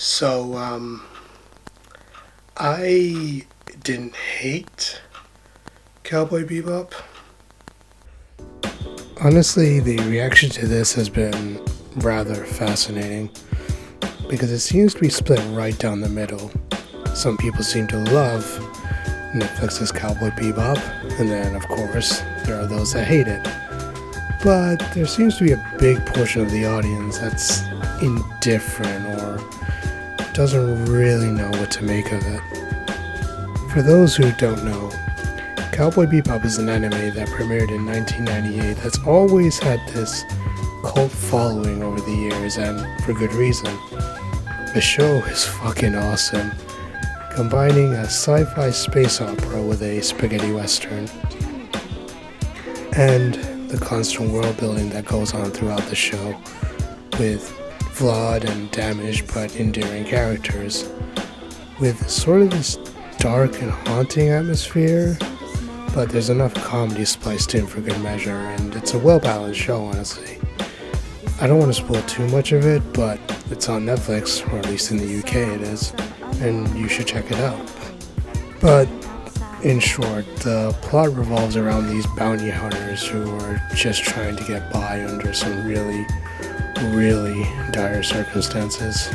So, I didn't hate Cowboy Bebop. Honestly, the reaction to this has been rather fascinating because it seems to be split right down the middle. Some people seem to love Netflix's Cowboy Bebop, and then, of course, there are those that hate it. But there seems to be a big portion of the audience that's indifferent or doesn't really know what to make of it. For those who don't know, Cowboy Bebop is an anime that premiered in 1998 that's always had this cult following over the years, and for good reason. The show is fucking awesome, combining a sci-fi space opera with a spaghetti western, and the constant world building that goes on throughout the show, with flawed and damaged but endearing characters, with sort of this dark and haunting atmosphere, but there's enough comedy spliced in for good measure, and it's a well-balanced show, honestly. I don't want to spoil too much of it, but it's on Netflix, or at least in the UK it is, and you should check it out. But in short, the plot revolves around these bounty hunters who are just trying to get by under some really dire circumstances.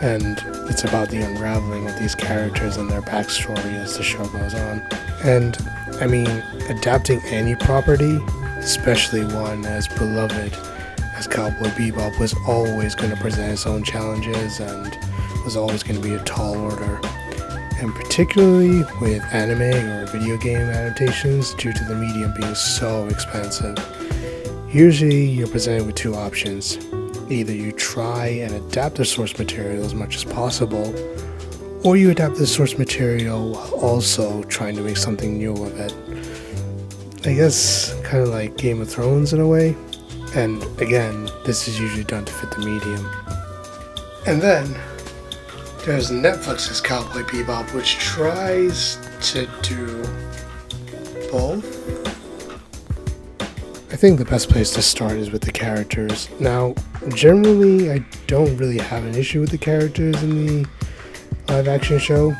And it's about the unraveling of these characters and their backstory as the show goes on. And, I mean, adapting any property, especially one as beloved as Cowboy Bebop, was always going to present its own challenges and was always going to be a tall order. And particularly with anime or video game adaptations, due to the medium being so expensive. Usually you're presented with two options. Either you try and adapt the source material as much as possible, or you adapt the source material while also trying to make something new of it. I guess kind of like Game of Thrones in a way. And again, this is usually done to fit the medium. And then there's Netflix's Cowboy Bebop, which tries to do both. I think the best place to start is with the characters. Now, generally, I don't really have an issue with the characters in the live action show,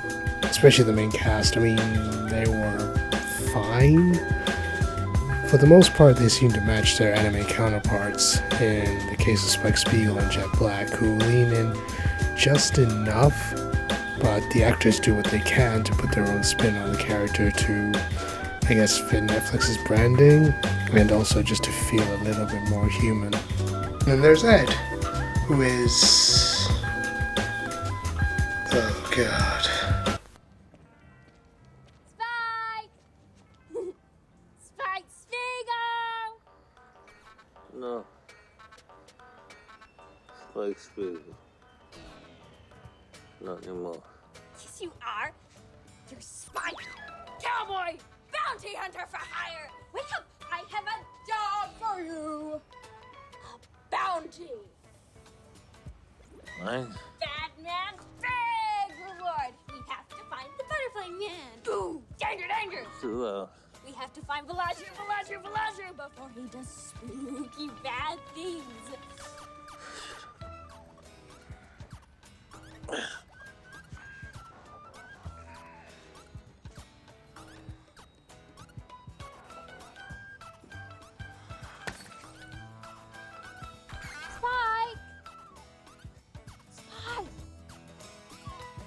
especially the main cast. I mean, they were fine. For the most part, they seem to match their anime counterparts, in the case of Spike Spiegel and Jet Black, who lean in just enough, but the actors do what they can to put their own spin on the character to, I guess, fit Netflix's branding, and also just to feel a little bit more human. And there's Ed, who is... oh god. Spike! Spike Spiegel! No. Spike Spiegel. Not anymore. Yes, you are. You're Spike, cowboy, bounty hunter for hire. Wake up! I have a job for you. A bounty. Mine? Bad man's big reward. We have to find the butterfly man. Boo! Danger, danger! Too We have to find Velazio before he does spooky bad things. Spike! Spike!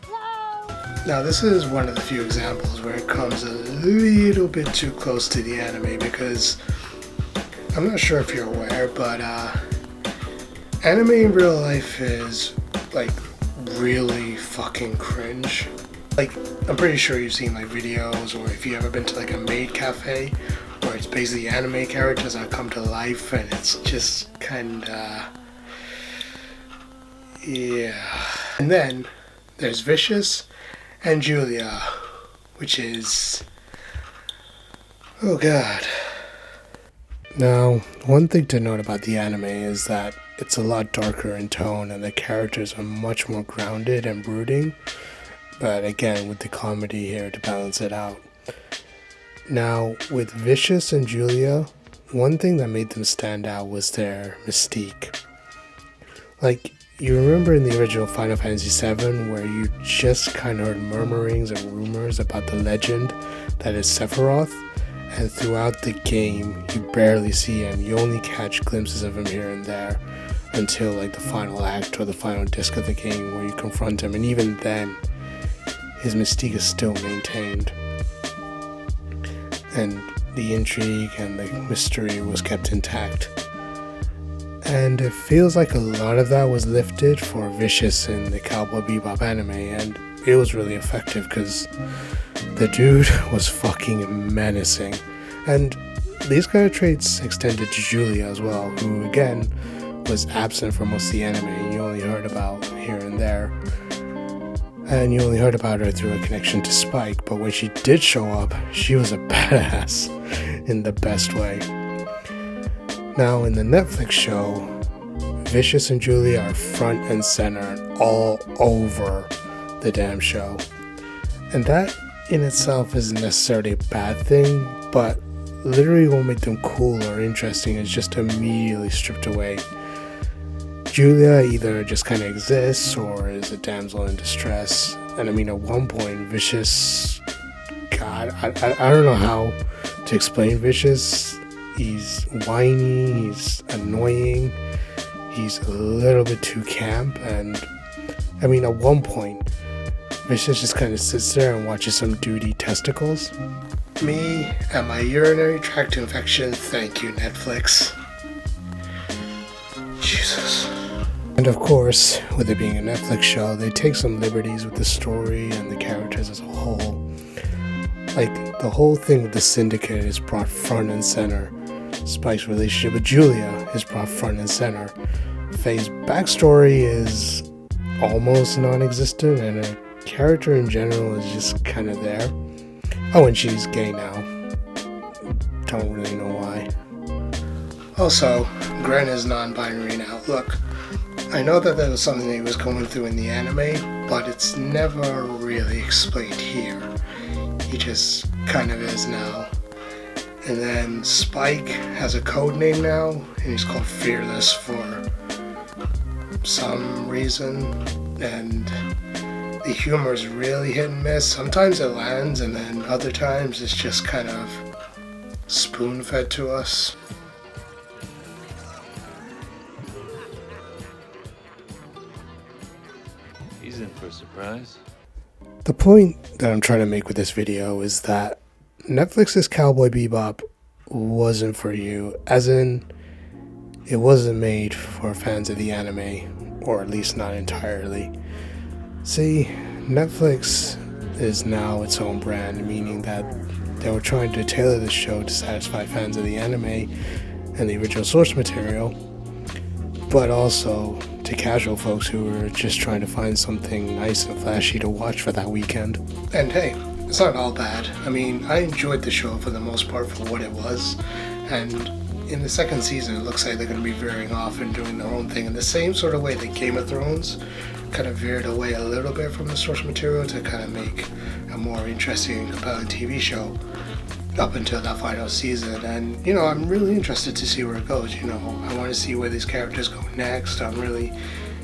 Hello? Now, this is one of the few examples where it comes a little bit too close to the anime, because I'm not sure if you're aware, but anime in real life is like really fucking cringe. Like, I'm pretty sure you've seen like videos, or if you ever been to like a maid cafe where it's basically anime characters that come to life, and it's just kinda, yeah. And then there's Vicious and Julia, which is, oh god. Now, one thing to note about the anime is that it's a lot darker in tone and the characters are much more grounded and brooding, but again, with the comedy here to balance it out. Now, with Vicious and Julia, one thing that made them stand out was their mystique. Like, you remember in the original Final Fantasy VII where you just kind of heard murmurings and rumors about the legend that is Sephiroth, and throughout the game you barely see him. You only catch glimpses of him here and there until like the final act or the final disc of the game where you confront him, and even then his mystique is still maintained, and the intrigue and the mystery was kept intact. And it feels like a lot of that was lifted for Vicious in the Cowboy Bebop anime, and it was really effective because the dude was fucking menacing. And these kind of traits extended to Julia as well, who again was absent for most of the anime, and you only heard about here and there. And you only heard about her through a connection to Spike, but when she did show up, she was a badass in the best way. Now, in the Netflix show, Vicious and Julia are front and center and all over the damn show. And that in itself isn't necessarily a bad thing, but literally what made them cool or interesting is just immediately stripped away. Julia either just kind of exists or is a damsel in distress. And I mean, at one point, Vicious, God, I don't know how to explain Vicious. He's whiny, he's annoying, he's a little bit too camp, and I mean, at one point, Vicious just kind of sits there and watches some dude eat testicles. Me and my urinary tract infection, thank you, Netflix. Jesus. And of course, with it being a Netflix show, they take some liberties with the story and the characters as a whole. Like, the whole thing with the Syndicate is brought front and center. Spike's relationship with Julia is brought front and center. Faye's backstory is almost non-existent, and her character in general is just kind of there. Oh, and she's gay now. Don't really know why. Also, Gren is non-binary now. Look, I know that was something that he was going through in the anime, but it's never really explained here. He just kind of is now. And then Spike has a code name now, and he's called Fearless for some reason. And the humor is really hit and miss. Sometimes it lands, and then other times it's just kind of spoon-fed to us. He's in for a surprise. The point that I'm trying to make with this video is that Netflix's Cowboy Bebop wasn't for you, as in, it wasn't made for fans of the anime, or at least not entirely. See, Netflix is now its own brand, meaning that they were trying to tailor the show to satisfy fans of the anime and the original source material, but also to casual folks who were just trying to find something nice and flashy to watch for that weekend. And hey, it's not all bad. I mean, I enjoyed the show for the most part for what it was, and in the second season it looks like they're going to be veering off and doing their own thing in the same sort of way that Game of Thrones kind of veered away a little bit from the source material to kind of make a more interesting and compelling TV show up until that final season. And, you know, I'm really interested to see where it goes. You know, I want to see where these characters go next. I'm really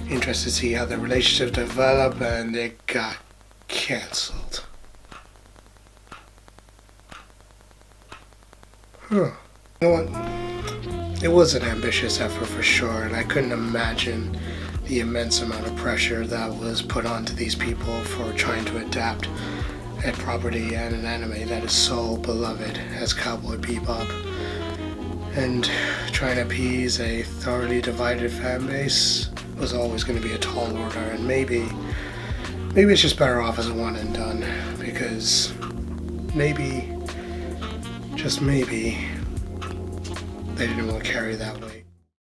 interested to see how the relationships develop, and it got cancelled. You know what? It was an ambitious effort for sure, and I couldn't imagine the immense amount of pressure that was put onto these people for trying to adapt a property and an anime that is so beloved as Cowboy Bebop. And trying to appease a thoroughly divided fan base was always going to be a tall order, and maybe it's just better off as a one and done, because maybe, just maybe, they didn't want to carry that weight.